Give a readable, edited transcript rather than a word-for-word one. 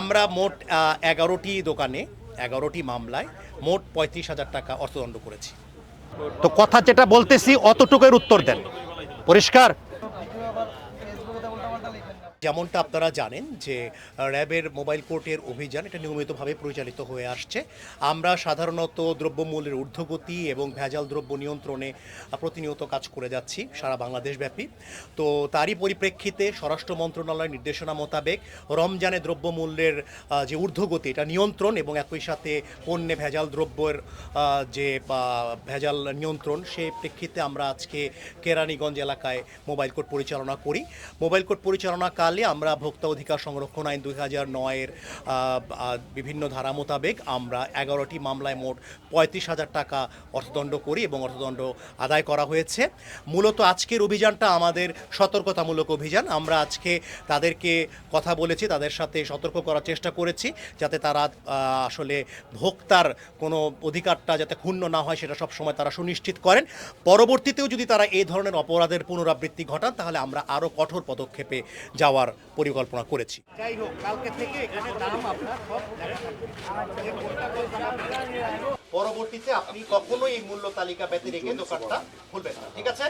আমরা মোট 11টি দোকানে 11টি মামলায় মোট 35,000 টাকা অর্থদণ্ড করেছি। তো কথা যেটা বলতেছি অতটুকুর উত্তর দেন, পরিষ্কার। যেমনটা আপনারা জানেন যে র্যাবের মোবাইল কোর্টের অভিযান এটা নিয়মিতভাবে পরিচালিত হয়ে আসছে। আমরা সাধারণত দ্রব্যমূল্যের ঊর্ধ্বগতি এবং ভেজাল দ্রব্য নিয়ন্ত্রণে প্রতিনিয়ত কাজ করে যাচ্ছি সারা বাংলাদেশব্যাপী। তো তারই পরিপ্রেক্ষিতে স্বরাষ্ট্র মন্ত্রণালয়ের নির্দেশনা মোতাবেক রমজানে দ্রব্যমূল্যের যে ঊর্ধ্বগতি এটা নিয়ন্ত্রণ এবং একই সাথে পণ্যে ভেজাল দ্রব্যের যে ভেজাল নিয়ন্ত্রণ সেই প্রেক্ষিতে আমরা আজকে কেরানীগঞ্জ এলাকায় মোবাইল কোর্ট পরিচালনা করি। মোবাইল কোর্ট পরিচালনাকালে আমরা ভোক্তা অধিকার সংরক্ষণ আইন 2009-এর বিভিন্ন ধারা মোতাবেক আমরা 11টি মামলায় মোট 35,000 টাকা অর্থদণ্ড করি এবং অর্থদণ্ড আদায় করা হয়েছে। মূলত আজকের অভিযানটা আমাদের সতর্কতামূলক অভিযান। আমরা আজকে তাদেরকে কথা বলেছি, তাদের সাথে সতর্ক করার চেষ্টা করেছি যাতে তারা আসলে ভোক্তার কোনো অধিকারটা যাতে ক্ষুণ্ণ না হয় সেটা সবসময় তারা সুনিশ্চিত করেন। পরবর্তীতেও যদি তারা এই ধরনের অপরাধের পুনরাবৃত্তি ঘটান তাহলে আমরা আরও কঠোর পদক্ষেপে যাওয়ার পরিকল্পনা করেছি। যাই হোক, কালকে থেকে এখানে দাম আপনার সব পরবর্তীতে আপনি কখনোই এই মূল্য তালিকা ব্যতি রেখে দোকানটা খুলবেন না, ঠিক আছে?